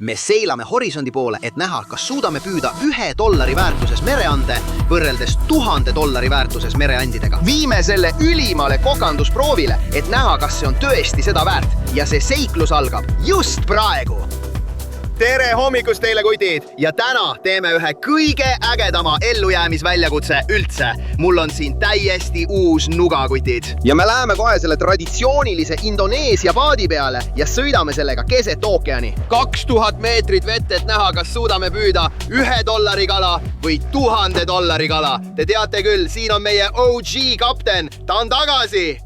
Me seilame horisondi poole, et näha, kas suudame püüda $1 väärtuses mereande võrreldes $1000 väärtuses mereandidega. Viime selle ülimale kokandusproovile, et näha, kas see on tõesti seda väärt. Ja see seiklus algab just praegu. Tere hommikust teile, kutid! Ja täna teeme ühe kõige ägedama ellujäämisväljakutse üldse. Mul on siin täiesti uus nuga, kutid. Ja me läheme kohe selle traditsioonilise Indoneesia paadi peale ja sõidame sellega keset ookeani. 2000 meetrit vett, et näha, kas suudame püüda $1 kala või $1000 kala. Te teate küll, siin on meie OG kapten. Ta on tagasi!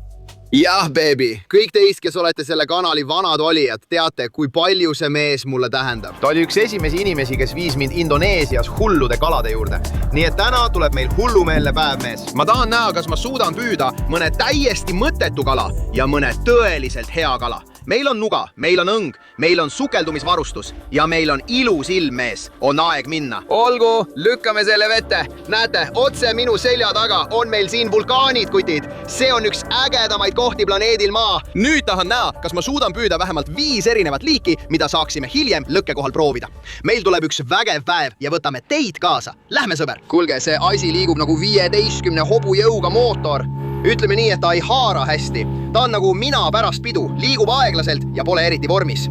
Jah, baby. Kõik teist, kes olete selle kanali vanad olijad, teate, kui palju see mees mulle tähendab. Ta oli üks esimesi inimesi, kes viis mind Indoneesias hullude kalade juurde. Nii et täna tuleb meil hullumeelne päev, mees. Ma tahan näha, kas ma suudan püüda mõne täiesti mõttetu kala ja mõne tõeliselt hea kala. Meil on nuga, meil on õng, meil on sukeldumisvarustus ja meil on ilus ilm, mees. On aeg minna. Olgu, lükkame selle vette. Näete, otse minu selja taga on meil siin vulkaanid, kutid. See on üks ägedamaid kohti planeedil Maa. Nüüd tahan näha, kas ma suudan püüda vähemalt 5 erinevat liiki, mida saaksime hiljem lõkkekohal proovida. Meil tuleb üks vägev päev ja võtame teid kaasa. Lähme, sõber. Kuulge, see asi liigub nagu 15 hobujõuga mootor. Ütleme nii, et ta ei haara hästi. Ta on nagu mina pärast pidu, liigub aeglaselt ja pole eriti vormis.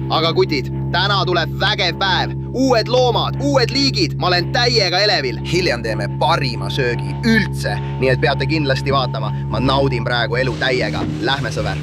Aga kutid, täna tuleb vägev päev. Uued loomad, uued liigid, ma olen täiega elevil. Hiljem teeme parima söögi üldse, nii et peate kindlasti vaatama. Ma naudin praegu elu täiega. Lähme, sõber.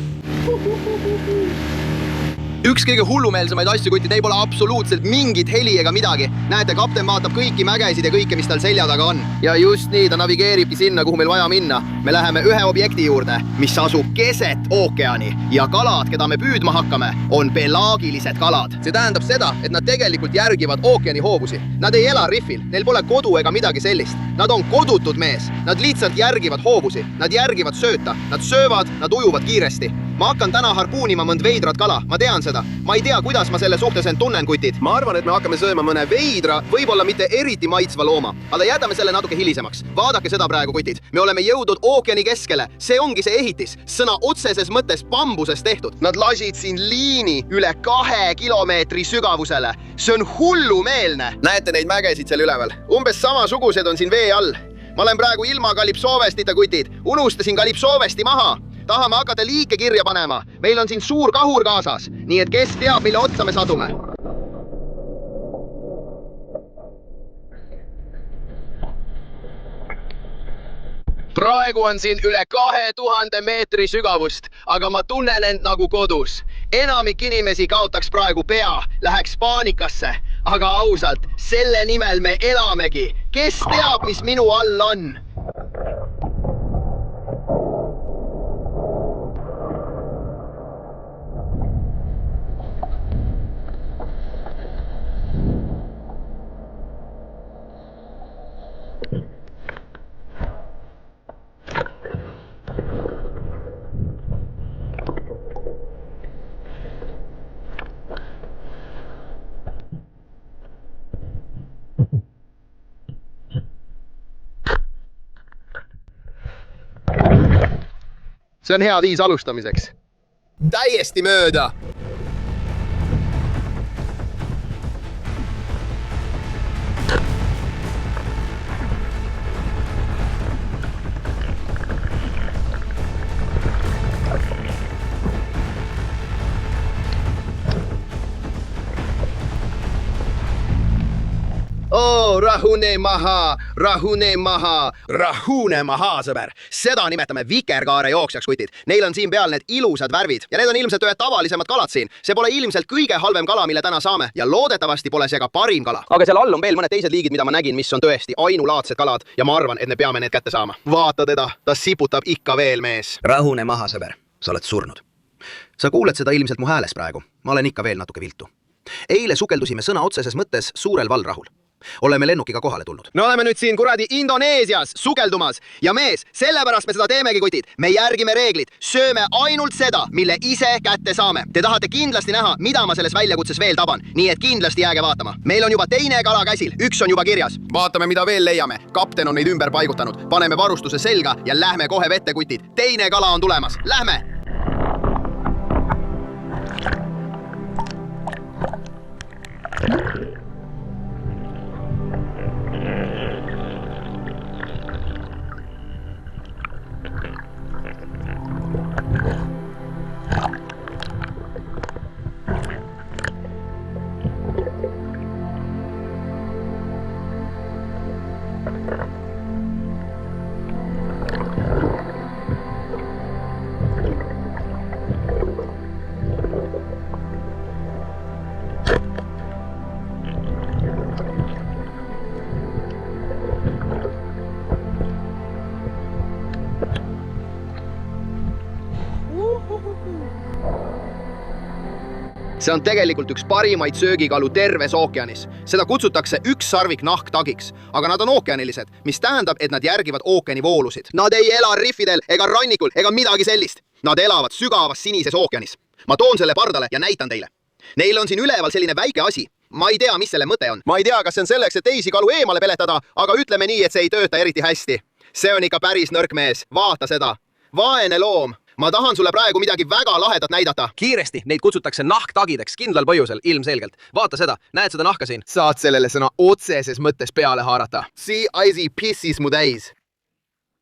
Üks kõige hullumeelsemaid asju, kutid, ei pole absoluutselt mingit heli ega midagi. Näete, kapten vaatab kõiki mägesid ja kõike, mis tal selja taga on. Ja just nii, ta navigeeribki sinna, kuhu meil vaja minna. Me läheme ühe objekti juurde, mis asub keset ookeani. Ja kalad, keda me püüdma hakkame, on pelaagilised kalad. See tähendab seda, et nad tegelikult järgivad ookeani hoovusi. Nad ei ela rifil, neil pole kodu ega midagi sellist. Nad on kodutud mees. Nad lihtsalt järgivad hoovusi. Nad järgivad sööta. Nad söövad, nad ujuvad kiiresti. Ma hakkan täna harpuunima mõnd veidrat kala. Ma tean seda. Ma ei tea, kuidas ma selle suhtes end tunnen, kutid. Ma arvan, et me hakkame sööma mõne veidra, võib-olla mitte eriti maitsva looma. Aga jätame selle natuke hilisemaks. Vaadake seda praegu, kutid. Me oleme jõudnud ookeani keskele. See ongi see ehitis. Sõna otseses mõttes bambusest tehtud. Nad lasid siin liini üle 2 kilomeetri sügavusele. See on hullumeelne. Näete neid mägesid seal üleval. Umbes samasugused on siin vee all. Ma olen praegu ilma kalipsoovestita, kutid. Unustasin kalipsoovesti maha. Tahame hakata liike kirja panema. Meil on siin suur kahur kaasas, nii et kes teab, mille otsa me sadume. Praegu on siin üle 2000 meetri sügavust, aga ma tunnen end nagu kodus. Enamik inimesi kaotaks praegu pea, läheks paanikasse, aga ausalt, selle nimel me elamegi. Kes teab, mis minu all on? See on hea viis alustamiseks. Täiesti mööda! Rahune maha, rahune maha, rahune maha, sõber. Seda nimetame vikerkaare jooksjaks, kutid. Neil on siin peal need ilusad värvid ja need on ilmselt ühed tavalisemad kalad siin. See pole ilmselt kõige halvem kala, mille täna saame ja loodetavasti pole see ka parim kala. Aga seal all on veel mõned teised liigid, mida ma nägin, mis on tõesti ainulaadsed kalad ja ma arvan, et me peame need kätte saama. Vaata teda, ta siputab ikka veel, mees. Rahune maha, sõber. Sa oled surnud. Sa kuuled seda ilmselt mu hääles praegu. Ma olen ikka veel natuke viltu. Eile sukeldusime sõna otseses mõttes suurel valrahul. Oleme lennukiga kohale tulnud. Me oleme nüüd siin kuradi Indoneesias sukeldumas ja mees, sellepärast me seda teemegi, kutid. Me järgime reeglid, sööme ainult seda, mille ise kätte saame. Te tahate kindlasti näha, mida ma selles väljakutses veel taban, nii et kindlasti jääge vaatama. Meil on juba teine kala käsil, üks on juba kirjas. Vaatame, mida veel leiame. Kapten on neid ümber paigutanud. Paneme varustuse selga ja lähme kohe vette, kutid. Teine kala on tulemas. Lähme! See on tegelikult üks parimaid söögikalu terves ookeanis. Seda kutsutakse ükssarvik nahktagiks, aga nad on ookeanilised, mis tähendab, et nad järgivad ookeani voolusid. Nad ei ela riffidel ega rannikul ega midagi sellist. Nad elavad sügavas sinises ookeanis. Ma toon selle pardale ja näitan teile. Neil on siin üleval selline väike asi. Ma ei tea, mis selle mõte on. Ma ei tea, kas see on selleks, et teisi kalu eemale peletada, aga ütleme nii, et see ei tööta eriti hästi. See on ikka päris nõrk mees. Vaata seda. Vaene loom. Ma tahan sulle praegu midagi väga lahedat näidata. Kiiresti, neid kutsutakse nahktagideks kindlal põhjusel, ilmselgelt. Vaata seda, näed seda nahka siin? Saad sellele sõna otseses mõttes peale haarata. See asi pissis mu täis.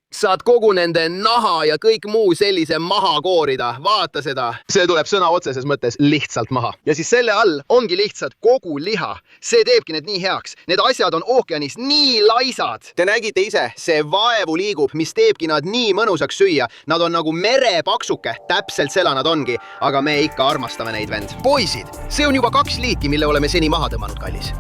Saad kogu nende naha ja kõik muu sellise maha koorida. Vaata seda. See tuleb sõna otseses mõttes lihtsalt maha. Ja siis selle all ongi lihtsalt kogu liha. See teebki need nii heaks. Need asjad on ookeanis nii laisad. Te nägite ise, see vaevu liigub, mis teebki nad nii mõnusaks süüa. Nad on nagu merepaksuke. Täpselt seda nad ongi. Aga me ikka armastame neid, vend. Poisid, see on juba 2 liiki, mille oleme seni maha tõmmanud, kallis.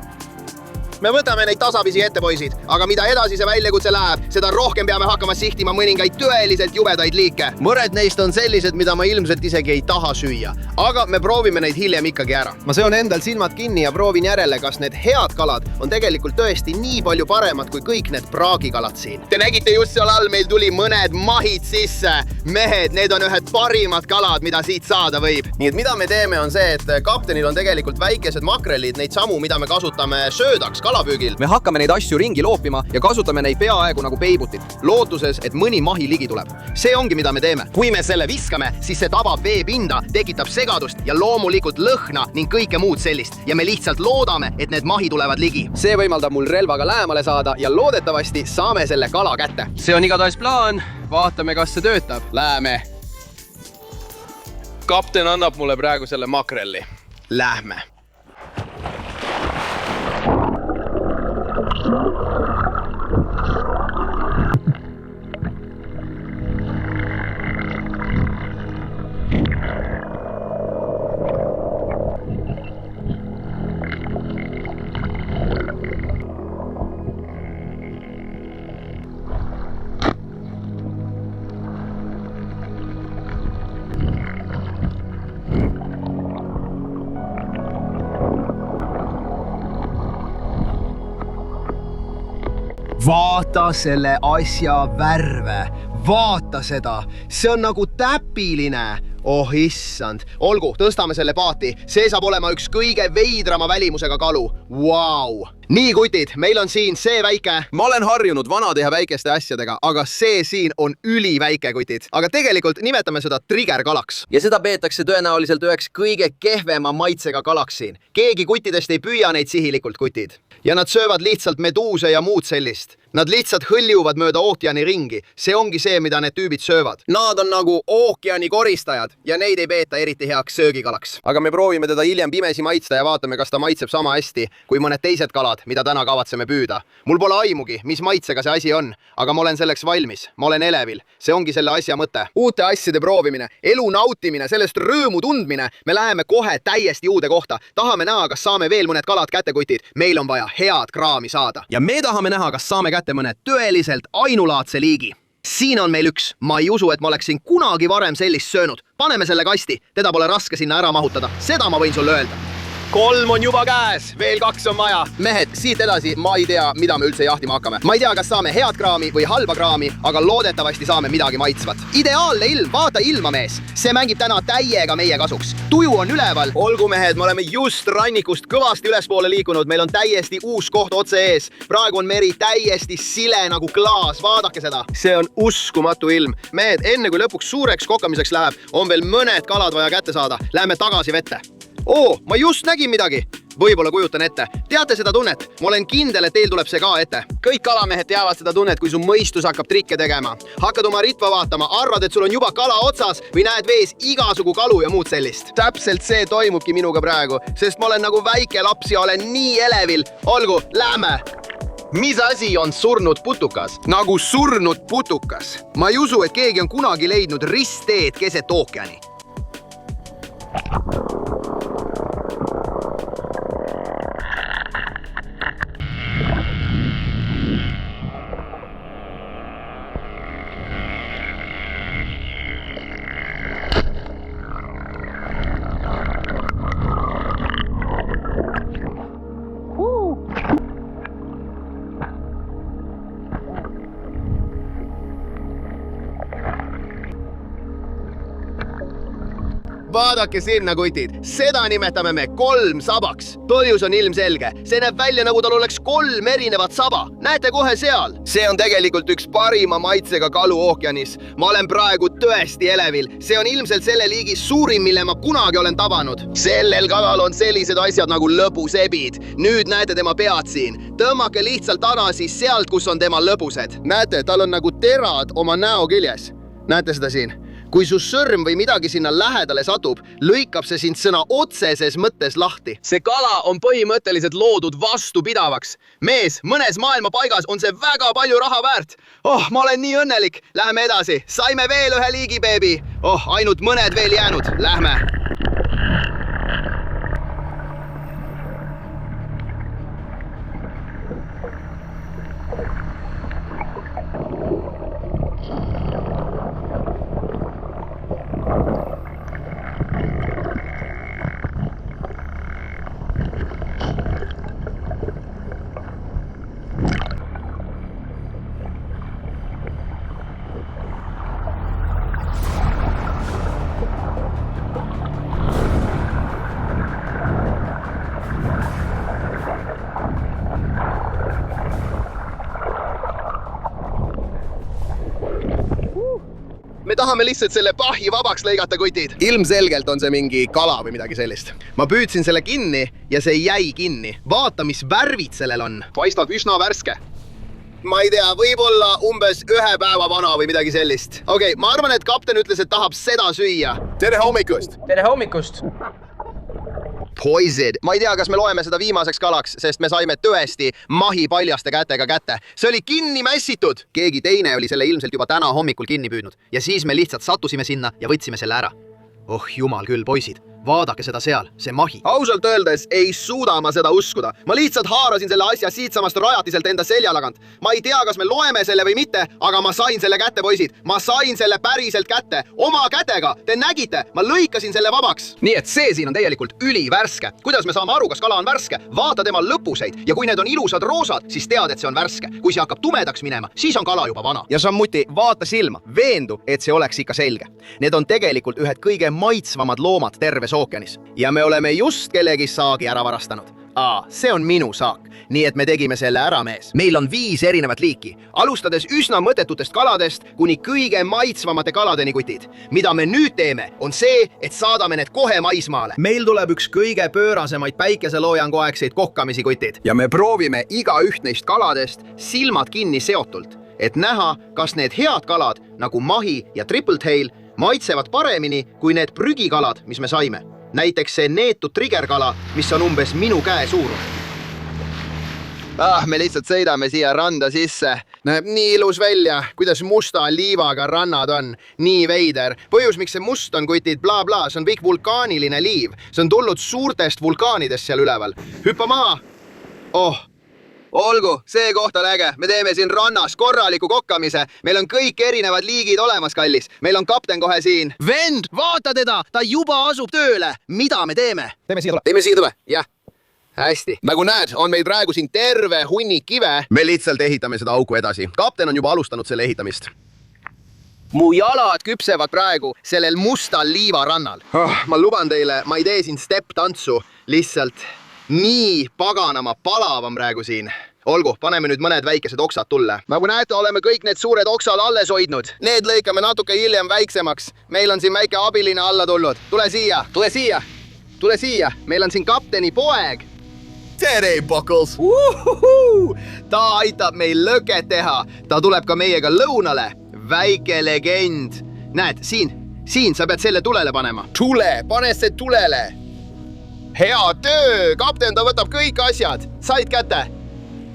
Me võtame neid tasapisi ette, poisid, aga mida edasi see väljakutse läheb, seda rohkem peame hakkama sihtima mõningaid tõeliselt jubedaid liike. Mõned neist on sellised, mida ma ilmselt isegi ei taha süüa, aga me proovime neid hiljem ikkagi ära. Ma seon endal silmad kinni ja proovin järele, kas need head kalad on tegelikult tõesti nii palju paremad kui kõik need praagikalad siin. Te nägite just seal all, meil tuli mõned mahid sisse. Mehed, need on ühed parimad kalad, mida siit saada võib. Nii et mida me teeme on see, et kaptenil on tegelikult väikesed makrelid, neid samu, mida me kasutame söödaks kalapüügil. Me hakkame neid asju ringi loopima ja kasutame neid peaaegu nagu peibutit, lootuses, et mõni mahi ligi tuleb. See ongi, mida me teeme. Kui me selle viskame, siis see tabab veepinda, tekitab segadust ja loomulikult lõhna ning kõike muud sellist. Ja me lihtsalt loodame, et need mahi tulevad ligi. See võimaldab mul relvaga lähemale saada ja loodetavasti saame selle kala kätte. See on igatahes plaan. Vaatame, kas see töötab. Läheme. Kapten annab mulle praegu selle makrelli. Lähme. Vaata selle asja värve. Vaata seda. See on nagu täpiline. Oh issand. Olgu, tõstame selle paati. See saab olema üks kõige veidrama välimusega kalu. Vau! Nii, kutid, meil on siin see väike. Ma olen harjunud vanade ja väikeste asjadega, aga see siin on üliväike, kutid. Aga tegelikult nimetame seda triggerkalaks. Ja seda peetakse tõenäoliselt üheks kõige kehvema maitsega kalaks siin. Keegi kuttidest ei püüa neid sihilikult, kutid. Ja nad söövad lihtsalt meduuse ja muud sellist. Nad lihtsalt hõljuvad mööda ookeani ringi. See ongi see, mida need tüübid söövad. Nad on nagu ookeani koristajad ja neid ei peeta eriti heaks söögikalaks. Aga me proovime teda hiljem pimesi maitsta ja vaatame, kas ta maitseb sama hästi kui mõned teised kalad, mida täna kavatseme püüda. Mul pole aimugi, mis maitsega see asi on, aga ma olen selleks valmis. Ma olen elevil. See ongi selle asja mõte. Uute asjade proovimine, elu nautimine, sellest rõõmu tundmine. Me läheme kohe täiesti uude kohta. Tahame näha, kas saame veel mõned kalad kätte, kutid. Meil on vaja head kraami saada. Ja me tahame näha, kas saame kätte mõne tõeliselt ainulaadse liigi. Siin on meil üks. Ma ei usu, et ma oleksin kunagi varem sellist söönud. Paneme selle kasti. Teda pole raske sinna ära mahutada. Seda ma võin sulle öelda. 3 on juba käes, veel 2 on vaja. Mehed, siit edasi ma ei tea, mida me üldse jahtima hakkame. Ma ei tea, kas saame head kraami või halba kraami, aga loodetavasti saame midagi maitsvat. Ideaalne ilm, vaata ilma, mees. See mängib täna täiega meie kasuks. Tuju on üleval. Olgu, mehed, me oleme just rannikust kõvasti ülespoole liikunud. Meil on täiesti uus koht otse ees. Praegu on meri täiesti sile nagu klaas. Vaadake seda. See on uskumatu ilm. Mehed, enne kui lõpuks suureks kokkamiseks läheb, on veel mõned kalad vaja kätte saada. Läheme tagasi vette. Oo, ma just nägin midagi. võib-olla kujutan ette. Teate seda tunnet? Ma olen kindel, et teil tuleb see ka ette. Kõik kalamehed teavad seda tunnet, kui su mõistus hakkab trikke tegema. Hakkad oma ritva vaatama, arvad, et sul on juba kala otsas või näed vees igasugu kalu ja muud sellist. Täpselt see toimubki minuga praegu, sest ma olen nagu väike laps ja olen nii elevil. Olgu, lähme! Mis asi on surnud putukas? Nagu surnud putukas. Ma ei usu, et keegi on kunagi leidnud ristteed keset ookeani. Vaadake sinna, kutid. Seda nimetame me kolmsabaks. Põhjus on ilmselge. See näeb välja, nagu tal oleks 3 erinevat saba. Näete kohe seal? See on tegelikult üks parima maitsega kalu ookeanis. Ma olen praegu tõesti elevil. See on ilmselt selle liigi suurim, mille ma kunagi olen tabanud. Sellel kalal on sellised asjad nagu lõbusebid. Nüüd näete tema pead siin. Tõmmake lihtsalt tagasi sealt, kus on tema lõbused. Näete, tal on nagu terad oma näo küljes. Näete seda siin? Kui su sõrm või midagi sinna lähedale satub, lõikab see sind sõna otseses mõttes lahti. See kala on põhimõtteliselt loodud vastupidavaks. Mees, mõnes maailma paigas on see väga palju raha väärt. Ma olen nii õnnelik. Lähme edasi. Saime veel ühe liigi, beebi. Ainult mõned veel jäänud. Lähme. Me tahame lihtsalt selle pahi vabaks lõigata, kutid. Ilmselgelt on see mingi kala või midagi sellist. Ma püüdsin selle kinni ja see jäi kinni. Vaata, mis värvid sellel on. Paistab üsna värske. Ma ei tea, võib-olla umbes 1 päeva vana või midagi sellist. Okei, ma arvan, et kapten ütles, et tahab seda süüa. Tere hommikust! Tere hommikust! Poisid. Ma ei tea, kas me loeme seda viimaseks kalaks, sest me saime tõesti mahi paljaste kätega kätte. See oli kinni mässitud. Keegi teine oli selle ilmselt juba täna hommikul kinni püüdnud. Ja siis me lihtsalt sattusime sinna ja võtsime selle ära. Jumal küll, poisid. Vaadake seda seal, see mahi. Ausalt öeldes ei suuda ma seda uskuda. Ma lihtsalt haarasin selle asja siitsamast rajatiselt enda selja tagant. Ma ei tea, kas me loeme selle või mitte, aga ma sain selle kätte, poisid. Ma sain selle päriselt kätte. Oma kätega. Te nägite, ma lõikasin selle vabaks. Nii et see siin on tegelikult ülivärske. Kuidas me saame aru, kas kala on värske? Vaata tema lõpuseid ja kui need on ilusad roosad, siis tead, et see on värske. Kui see hakkab tumedaks minema, siis on kala juba vana. Ja sammuti vaata silma, veendu, et see oleks ikka selge. Need on tegelikult ühed kõige maitsvamad loomad terves ookeanis. Ja me oleme just kellegi saagi ära varastanud. See on minu saak. Nii et me tegime selle ära, mees. Meil on 5 erinevat liiki, alustades üsna mõttetutest kaladest kuni kõige maitsvamate kaladeni, kutid. Mida me nüüd teeme, on see, et saadame need kohe maismaale. Meil tuleb üks kõige pöörasemaid päikeseloojanguaegseid kokkamisi, kutid. Ja me proovime iga üht neist kaladest silmad kinni seotult, et näha, kas need head kalad, nagu mahi ja triple tail, maitsevad paremini kui need prügikalad, mis me saime. Näiteks see neetud triggerkala, mis on umbes minu käe suurus. Me lihtsalt sõidame siia randa sisse. Näeb nii ilus välja, kuidas musta liivaga rannad on. Nii veider. Põhjus, miks see must on, kutid, bla bla, see on kõik vulkaaniline liiv. See on tulnud suurtest vulkaanidest seal üleval. Hüppa maa! Olgu, see koht on äge. Me teeme siin rannas korraliku kokkamise. Meil on kõik erinevad liigid olemas, kallis. Meil on kapten kohe siin. Vend, vaata teda! Ta juba asub tööle. Mida me teeme? Teeme siia tule. Jah. Hästi. Nagu näed, on meil praegu siin terve hunnik kive. Me lihtsalt ehitame seda auku edasi. Kapten on juba alustanud selle ehitamist. Mu jalad küpsevad praegu sellel mustal liivarannal. Ma luban teile, ma ei tee siin step-tantsu. Lihtsalt nii paganama palavam praegu siin. Olgu, paneme nüüd mõned väikesed oksad tulle. Nagu näete, oleme kõik need suured oksad alles hoidnud. Need lõikame natuke hiljem väiksemaks. Meil on siin väike abiline alla tulnud. Tule siia. Meil on siin kapteni poeg. tere, Buckles! Ta aitab meil lõket teha. Ta tuleb ka meiega lõunale. Väike legend. Näed, siin sa pead selle tulele panema. Tule, pane see tulele. Hea töö, kapten, ta võtab kõik asjad. Said kätte?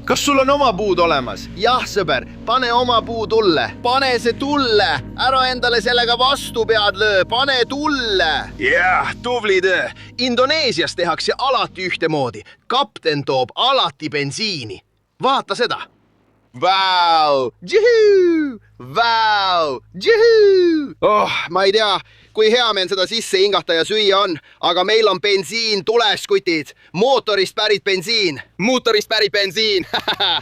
Kas sul on oma puud olemas? Jah, sõber, pane oma puu tulle. Pane see tulle. Ära endale sellega vastu pead löö. Pane tulle. Jah, tubli töö. Indoneesias tehakse alati ühtemoodi. Kapten toob alati bensiini. Vaata seda. Vau! Juhuu! Vau! Juhuu! Oh, ma ei tea, kui hea meil seda sisse hingata ja süüa on, aga meil on bensiin tules, kutid. Mootorist pärit bensiin. Mootorist pärit bensiin.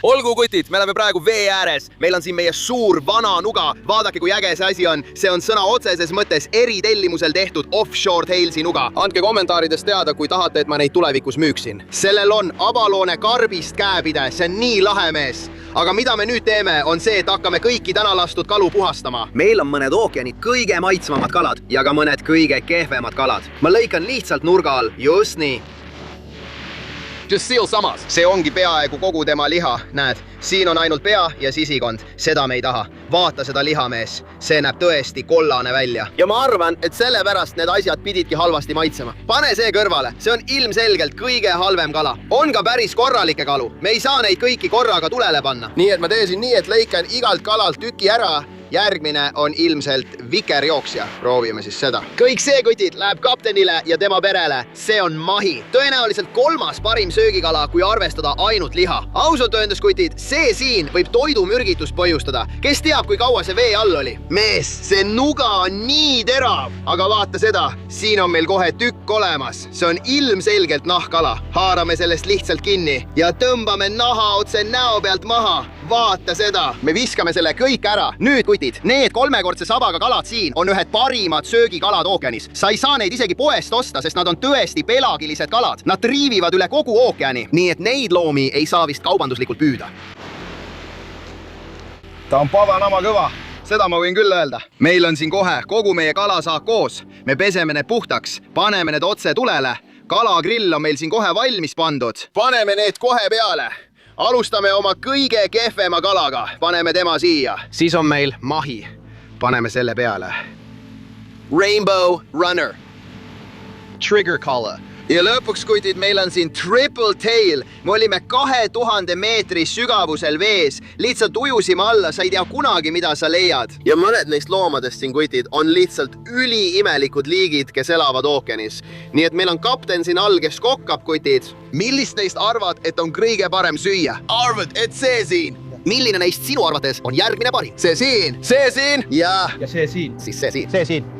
Olgu, kutid, me oleme praegu vee ääres. Meil on siin meie suur vana nuga. Vaadake, kui äge see asi on. See on sõna otseses mõttes eritellimusel tehtud offshore tailsi nuga. Andke kommentaarides teada, kui tahate, et ma neid tulevikus müüksin. Sellel on abaloone karbist käepide. See on nii lahe, mees. Aga mida me nüüd teeme, on see, et hakkame kõiki täna lastud kalu puhastama. Meil on mõned ookeani kõige maitsvamad kalad ja ka mõned kõige kehvemad kalad. Ma lõikan lihtsalt nurga all. Just nii. Just seal samas. See ongi peaaegu kogu tema liha. Näed, siin on ainult pea ja sisikond. Seda me ei taha. Vaata seda liha, mees. See näeb tõesti kollane välja. Ja ma arvan, et sellepärast need asjad pididki halvasti maitsema. Pane see kõrvale. See on ilmselgelt kõige halvem kala. On ka päris korralikke kalu. Me ei saa neid kõiki korraga tulele panna. Nii et ma teesin nii, et lõikan igalt kalalt tüki ära. Järgmine on ilmselt vikerjooksja. Proovime siis seda. Kõik see, kutid, läheb kaptenile ja tema perele. See on mahi. Tõenäoliselt 3. parim söögikala, kui arvestada ainult liha. Ausalt öeldes, kutid, see siin võib toidumürgitust põhjustada. Kes teab, kui kaua see vee all oli? Mees, see nuga on nii terav. Aga vaata seda. Siin on meil kohe tükk olemas. See on ilmselgelt nahkala. Haarame sellest lihtsalt kinni ja tõmbame naha otse näo pealt maha. Vaata seda. Me viskame selle kõik ära. Nüüd, kutid, need 3-kordse sabaga kalad siin on ühed parimad söögikalad ookeanis. Sa ei saa neid isegi poest osta, sest nad on tõesti pelagilised kalad. Nad triivivad üle kogu ookeani, nii et neid loomi ei saa vist kaubanduslikult püüda. Ta on paganama kõva. Seda ma võin küll öelda. Meil on siin kohe kogu meie kalasaak koos. Me peseme need puhtaks, paneme need otse tulele. Kalagrill on meil siin kohe valmis pandud. Paneme need kohe peale. Alustame oma kõige kehvema kalaga. Paneme tema siia. Siis on meil mahi. Paneme selle peale. Rainbow Runner. Trigger kala. Ja lõpuks, kutid, meil on siin triple tail. Me olime 2000 meetri sügavusel vees. Lihtsalt ujusime alla, sa ei tea kunagi, mida sa leiad. Ja mõned neist loomadest siin, kutid, on lihtsalt üliimelikud liigid, kes elavad ookeanis. Nii et meil on kapten siin all, kes kokkab, kutid. Millist neist arvad, et on kõige parem süüa? Arvad, et see siin. Milline neist sinu arvates on järgmine parim? See siin. See siin. Ja see siin. Siis see siin. See siin.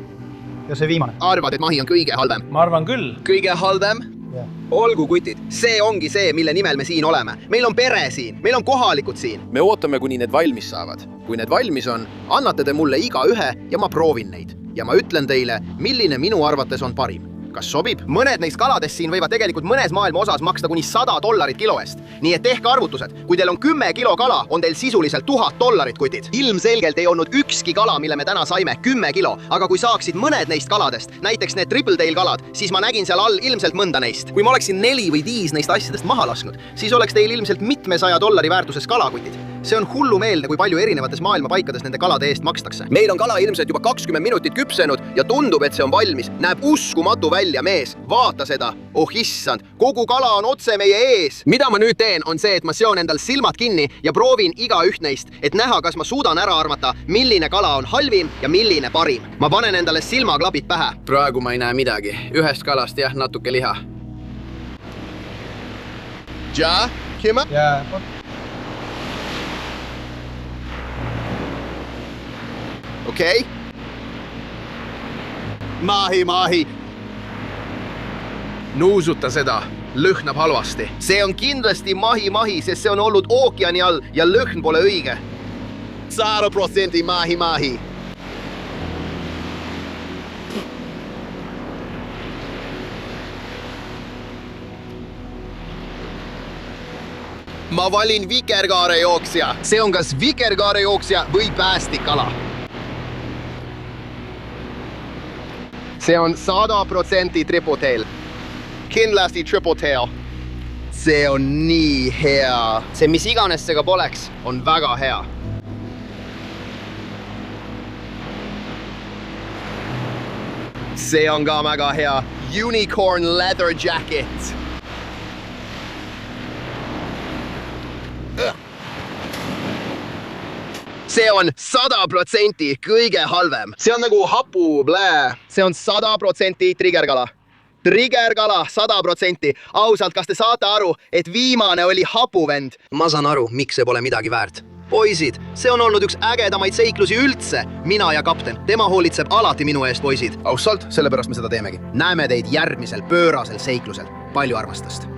Ja see viimane. Arvad, et mahi on kõige halvem? Ma arvan küll. Kõige halvem? Ja. Olgu, kutid. See ongi see, mille nimel me siin oleme. Meil on pere siin. Meil on kohalikud siin. Me ootame, kuni need valmis saavad. Kui need valmis on, annate te mulle iga ühe ja ma proovin neid. Ja ma ütlen teile, milline minu arvates on parim. Kas sobib? Mõned neist kaladest siin võivad tegelikult mõnes maailma osas maksta kuni $100 kilo eest. Nii et tehke arvutused. Kui teil on 10 kilo kala, on teil sisuliselt $1000, kutid. Ilmselgelt ei olnud ükski kala, mille me täna saime 10 kilo. Aga kui saaksid mõned neist kaladest, näiteks need triple tail kalad, siis ma nägin seal all ilmselt mõnda neist. Kui ma oleksin 4 või 5 neist asjadest maha lasknud, siis oleks teil ilmselt mitmesaja $100 väärtuses kalakutid. See on hullumeelne, kui palju erinevates maailma paikades nende kalade eest makstakse. Meil on kala ilmselt juba 20 minutit küpsenud ja tundub, et see on valmis. Näeb uskumatu välja, mees. Vaata seda. Oh issand, kogu kala on otse meie ees. Mida ma nüüd teen, on see, et ma seon endal silmad kinni ja proovin iga üht neist, et näha, kas ma suudan ära arvata, milline kala on halvim ja milline parim. Ma panen endale silmaklapid pähe. Praegu ma ei näe midagi. Ühest kalast jah, natuke liha. Ja, Kima? Ja, Okei. Mahi. Nuusuta seda. Lõhnab halvasti. See on kindlasti mahi, sest see on olnud ookeani all ja lõhn pole õige. 100% mahi. Ma valin vikerkaarejooksja. See on kas vikerkaarejooksja või päästikala. See on 100% triple tail. Kindlasti triple tail. see on nii hea. see, mis iganes see ka poleks, on väga hea. see on ka väga hea. Unicorn leather jacket. see on 100% kõige halvem. see on nagu hapublää. see on 100% trigerkala. Trigerkala 100%. Ausalt, kas te saate aru, et viimane oli hapuvend? Ma saan aru, miks see pole midagi väärt. Poisid, see on olnud üks ägedamaid seiklusi üldse. Mina ja kapten, tema hoolitseb alati minu eest, poisid. Ausalt, sellepärast me seda teemegi. Näeme teid järgmisel pöörasel seiklusel. Palju armastust!